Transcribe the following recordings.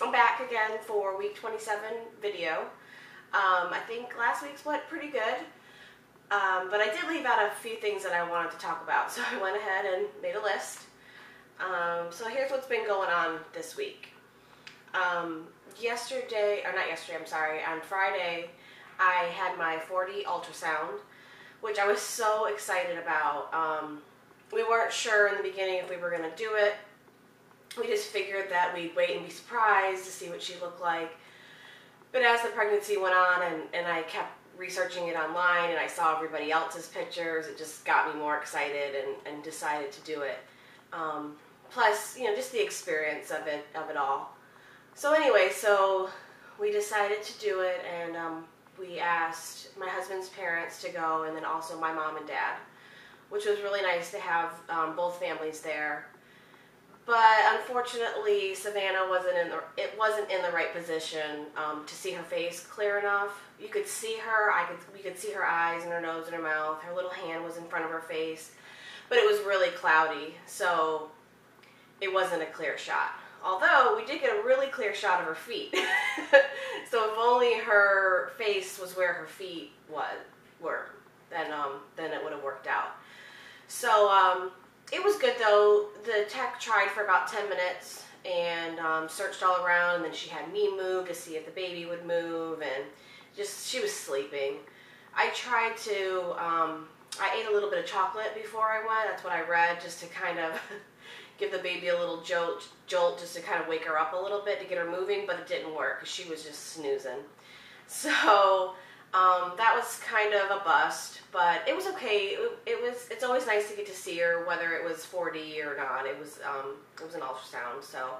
I'm back again for week 27 video. I think last week's went pretty good, but I did leave out a few things that I wanted to talk about, so I went ahead and made a list. So here's what's been going on this week. On Friday, I had my 4D ultrasound, which I was so excited about. We weren't sure in the beginning if we were going to do it. We just figured that we'd wait and be surprised to see what she looked like. But as the pregnancy went on and I kept researching it online and I saw everybody else's pictures, it just got me more excited and decided to do it. Plus, just the experience of it all. So anyway, so we decided to do it, and we asked my husband's parents to go, and then also my mom and dad, which was really nice to have both families there. But unfortunately, Savannah wasn't in the right position to see her face clear enough. You could see her. We could see her eyes and her nose and her mouth. Her little hand was in front of her face, but it was really cloudy, so it wasn't a clear shot. Although we did get a really clear shot of her feet. So if only her face was where her feet were, then it would have worked out. So it was good though. The tech tried for about 10 minutes and searched all around, and then she had me move to see if the baby would move, and she was sleeping. I tried to, I ate a little bit of chocolate before I went. That's what I read, just to kind of give the baby a little jolt just to kind of wake her up a little bit to get her moving, but it didn't work because she was just snoozing. So that was kind of a bust, but it was okay. It's always nice to get to see her, whether it was 4D or not. It was an ultrasound, so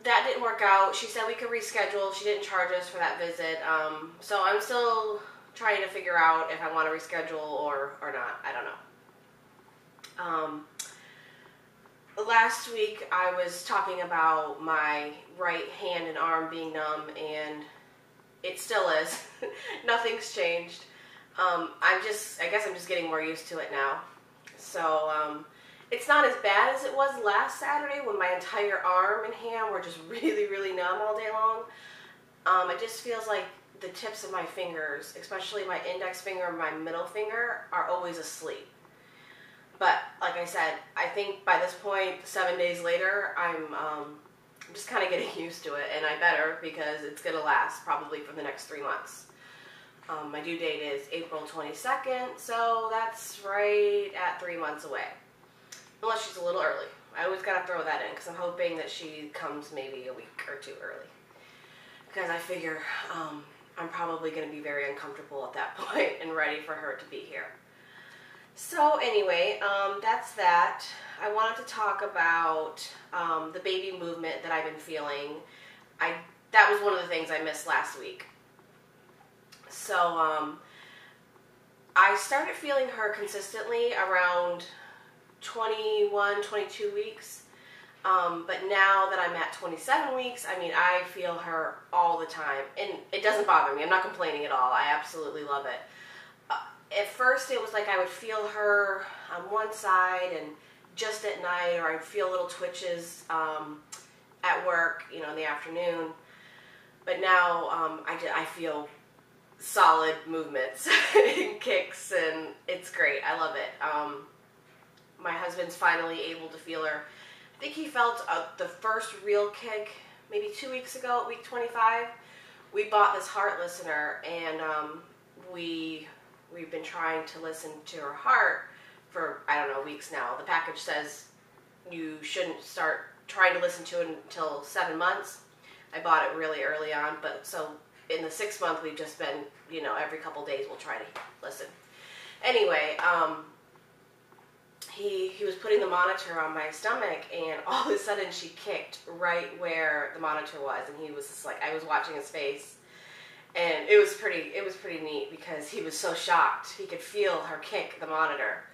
that didn't work out. She said we could reschedule. She didn't charge us for that visit, so I'm still trying to figure out if I want to reschedule or not. I don't know. Last week I was talking about my right hand and arm being numb, and it still is. Nothing's changed. I guess I'm just getting more used to it now. So it's not as bad as it was last Saturday when my entire arm and hand were just really, really numb all day long. It just feels like the tips of my fingers, especially my index finger and my middle finger, are always asleep. But like I said, I think by this point, 7 days later, I'm just kind of getting used to it, and I better, because it's going to last probably for the next 3 months. My due date is April 22nd, so that's right at 3 months away. Unless she's a little early. I always got to throw that in, because I'm hoping that she comes maybe a week or two early. Because I figure I'm probably going to be very uncomfortable at that point and ready for her to be here. So anyway, that's that. I wanted to talk about the baby movement that I've been feeling. That was one of the things I missed last week. So I started feeling her consistently around 21, 22 weeks. But now that I'm at 27 weeks, I feel her all the time. And it doesn't bother me. I'm not complaining at all. I absolutely love it. At first, it was like I would feel her on one side and just at night, or I'd feel little twitches at work, in the afternoon. But now I feel solid movements and kicks, and it's great. I love it. My husband's finally able to feel her. I think he felt the first real kick maybe 2 weeks ago at week 25. We bought this heart listener, and we've been trying to listen to her heart for, weeks now. The package says you shouldn't start trying to listen to it until 7 months. I bought it really early on, but so in the 6th month, we've just been, every couple days we'll try to listen. Anyway, he was putting the monitor on my stomach, and all of a sudden she kicked right where the monitor was, and he was just like, I was watching his face. And it was pretty neat because he was so shocked. He could feel her kick the monitor.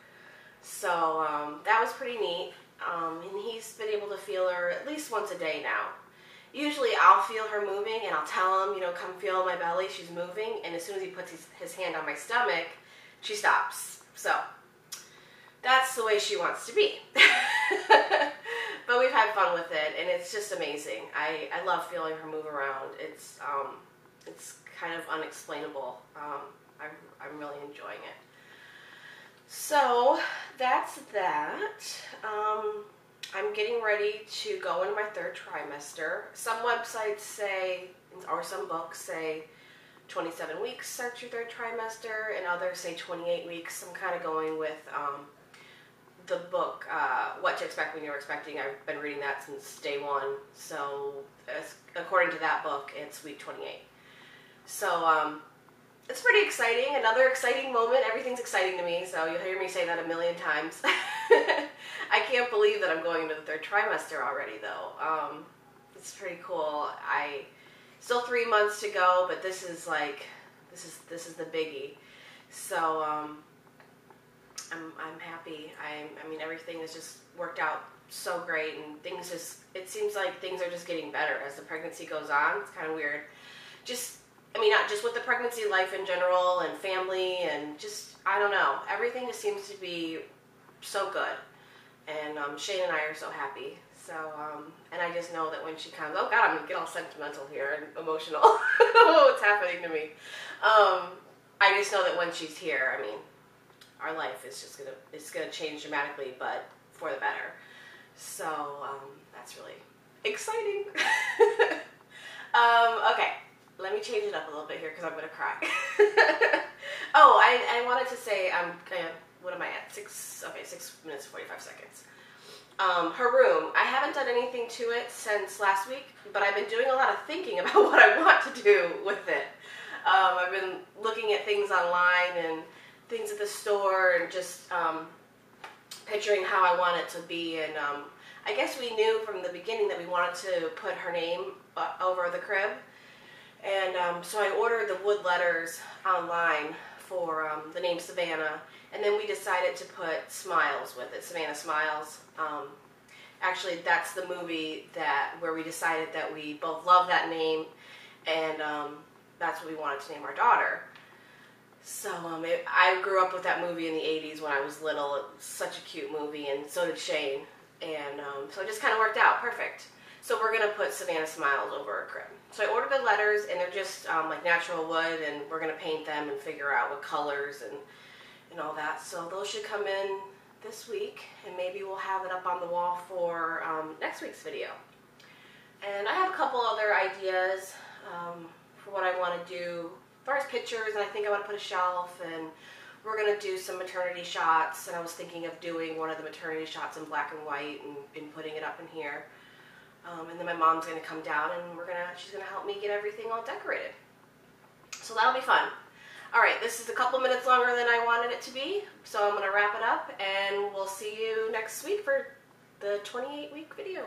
So that was pretty neat. And he's been able to feel her at least once a day now. Usually I'll feel her moving and I'll tell him, come feel my belly, she's moving. And as soon as he puts his hand on my stomach, she stops. So that's the way she wants to be. But we we've had fun with it, and it's just amazing. I love feeling her move around. It's kind of unexplainable. I'm really enjoying it. So that's that. I'm getting ready to go into my 3rd trimester. Some websites say, or some books say, 27 weeks starts your 3rd trimester, and others say 28 weeks. I'm kind of going with the book, What to Expect When You're Expecting. I've been reading that since day 1, so according to that book, it's week 28. So it's pretty exciting. Another exciting moment. Everything's exciting to me, so you'll hear me say that a million times. I can't believe that I'm going into the 3rd trimester already, though. It's pretty cool. Still 3 months to go, but this is the biggie. So I'm happy. I mean, everything has just worked out so great, and it seems like things are just getting better as the pregnancy goes on. It's kind of weird. Not just with the pregnancy, life in general, and family, and just, I don't know. Everything just seems to be so good. And Shane and I are so happy. So, and I just know that when she comes, oh God, I'm going to get all sentimental here and emotional. What's happening to me? I just know that when she's here, I mean, our life is just going to change dramatically, but for the better. So, that's really exciting. Okay. Let me change it up a little bit here because I'm going to cry. Oh, I wanted to say, what am I at? 6 minutes, 45 seconds. Her room, I haven't done anything to it since last week, but I've been doing a lot of thinking about what I want to do with it. I've been looking at things online and things at the store and just picturing how I want it to be. And I guess we knew from the beginning that we wanted to put her name over the crib. And so I ordered the wood letters online for the name Savannah, and then we decided to put Smiles with it, Savannah Smiles. Actually, that's the movie where we decided that we both love that name, and that's what we wanted to name our daughter. So I grew up with that movie in the 80s when I was little. It was such a cute movie, and so did Shane. And so it just kind of worked out perfect. So we're going to put Savannah Smiles over her crib. So I ordered the letters, and they're just like natural wood, and we're going to paint them and figure out what colors and all that. So those should come in this week, and maybe we'll have it up on the wall for next week's video. And I have a couple other ideas for what I want to do as far as pictures, and I think I want to put a shelf, and we're going to do some maternity shots, and I was thinking of doing one of the maternity shots in black and white and putting it up in here. And then my mom's going to come down, and she's going to help me get everything all decorated. So that'll be fun. All right, this is a couple minutes longer than I wanted it to be, so I'm going to wrap it up, and we'll see you next week for the 28-week video.